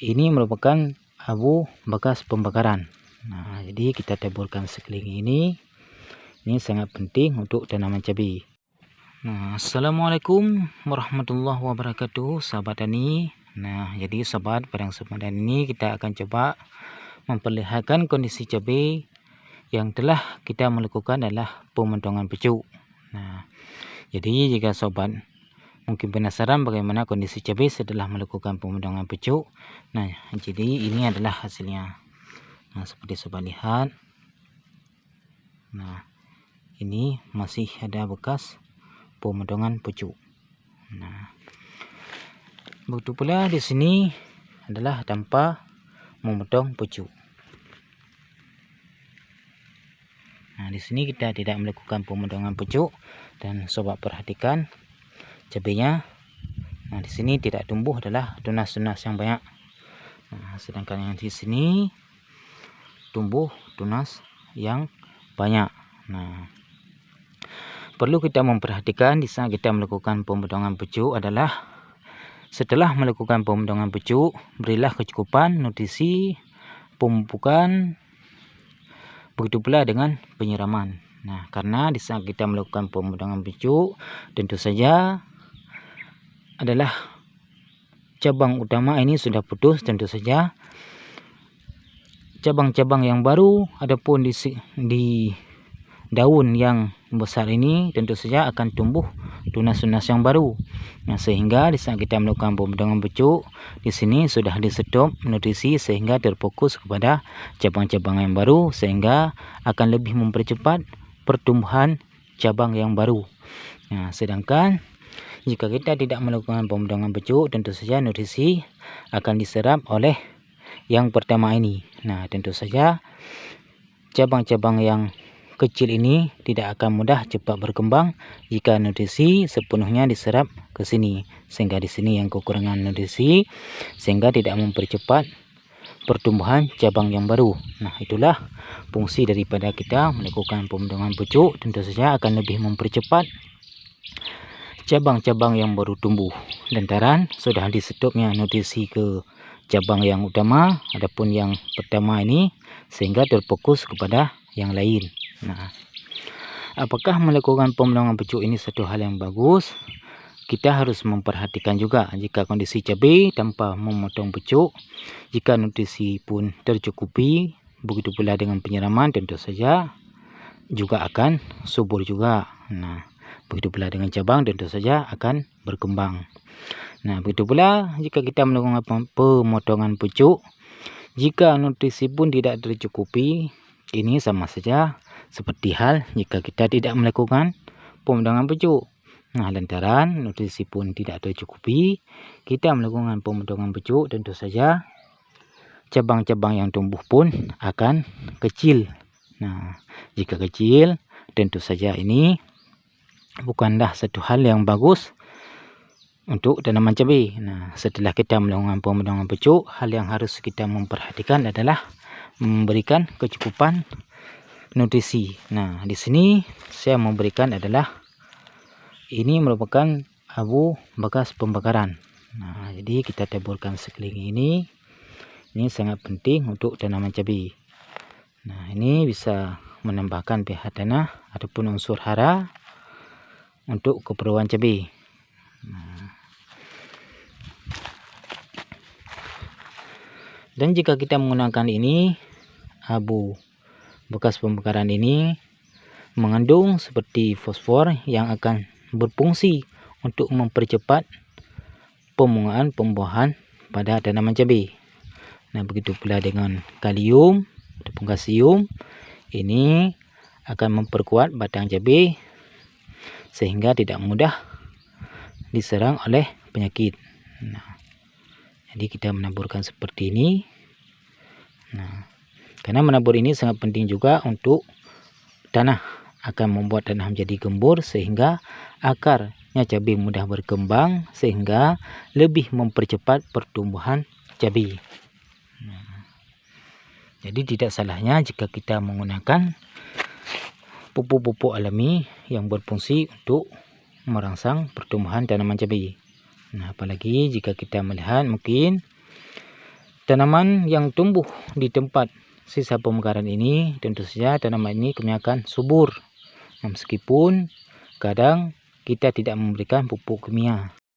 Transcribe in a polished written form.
Ini merupakan abu bekas pembakaran. Nah, jadi kita taburkan sekeliling ini. Ini sangat penting untuk tanaman cabai. Nah, Assalamualaikum warahmatullahi wabarakatuh, sahabat tani. Nah, jadi sahabat, pada kesempatan ini kita akan coba memperlihatkan kondisi cabai yang telah kita melakukan adalah pemotongan pucuk. Nah, jadi jika sobat mungkin penasaran bagaimana kondisi cabai setelah melakukan pemotongan pucuk, nah jadi ini adalah hasilnya. Nah, seperti sobat lihat, nah ini masih ada bekas pemotongan pucuk. Nah, begitu pula di sini adalah tanpa memotong pucuk. Nah, di sini kita tidak melakukan pemotongan pucuk dan sobat perhatikan cabainya. Nah, di sini tidak tumbuh adalah tunas-tunas yang banyak. Nah, sedangkan yang di sini tumbuh tunas yang banyak. Nah, perlu kita memperhatikan di saat kita melakukan pemotongan pucuk adalah setelah melakukan pemotongan pucuk, berilah kecukupan nutrisi, pemupukan, begitu pula dengan penyiraman. Nah, karena di saat kita melakukan pemotongan pucuk, tentu saja adalah cabang utama ini sudah putus, tentu saja cabang-cabang yang baru adapun di daun yang besar ini tentu saja akan tumbuh tunas-tunas yang baru. Nah, sehingga di saat kita melakukan pemotongan pucuk, di sini sudah disedot nutrisi sehingga terfokus kepada cabang-cabang yang baru, sehingga akan lebih mempercepat pertumbuhan cabang yang baru. Nah, sedangkan jika kita tidak melakukan pemotongan pucuk, tentu saja nutrisi akan diserap oleh yang pertama ini. Nah, tentu saja cabang-cabang yang kecil ini tidak akan mudah cepat berkembang jika nutrisi sepenuhnya diserap ke sini, sehingga di sini yang kekurangan nutrisi sehingga tidak mempercepat pertumbuhan cabang yang baru. Nah, itulah fungsi daripada kita melakukan pemotongan pucuk, tentu saja akan lebih mempercepat cabang-cabang yang baru tumbuh lantaran sudah disedotnya nutrisi ke cabang yang utama adapun yang pertama ini, sehingga terfokus kepada yang lain. Nah, apakah melakukan pemotongan pucuk ini satu hal yang bagus? Kita harus memperhatikan juga jika kondisi cabai tanpa memotong pucuk, jika nutrisi pun tercukupi, begitu pula dengan penyiraman tentu saja juga akan subur juga. Nah, begitu pula dengan cabang tentu saja akan berkembang. Nah, begitu pula jika kita melakukan pemotongan pucuk, jika nutrisi pun tidak tercukupi, ini sama saja seperti hal jika kita tidak melakukan pemotongan pucuk. Nah, lantaran nutrisi pun tidak tercukupi, kita melakukan pemotongan pucuk, tentu saja cabang-cabang yang tumbuh pun akan kecil. Nah, jika kecil, tentu saja ini bukanlah satu hal yang bagus untuk tanaman cabai. Nah, setelah kita melakukan pemotongan pucuk, hal yang harus kita memperhatikan adalah memberikan kecukupan nutrisi. Nah, di sini saya memberikan adalah ini merupakan abu bekas pembakaran. Nah, jadi kita taburkan sekeliling ini. Ini sangat penting untuk tanaman cabai. Nah, ini bisa menambahkan pH tanah ataupun unsur hara untuk keperluan cabai. Nah, dan jika kita menggunakan ini abu bekas pembakaran ini mengandung seperti fosfor yang akan berfungsi untuk mempercepat pembungaan pembuahan pada tanaman cabai. Nah, begitu pula dengan kalium ataupun kalsium, ini akan memperkuat batang cabai sehingga tidak mudah diserang oleh penyakit. Nah, jadi kita menaburkan seperti ini. Nah, karena menabur ini sangat penting juga untuk tanah, akan membuat tanah menjadi gembur sehingga akarnya cabai mudah berkembang sehingga lebih mempercepat pertumbuhan cabai. Nah, jadi tidak salahnya jika kita menggunakan pupuk-pupuk alami yang berfungsi untuk merangsang pertumbuhan tanaman cabai. Nah, apalagi jika kita melihat mungkin tanaman yang tumbuh di tempat sisa pemekaran ini, tentu saja tanaman ini kebanyakan subur. Nah, meskipun kadang kita tidak memberikan pupuk kimia.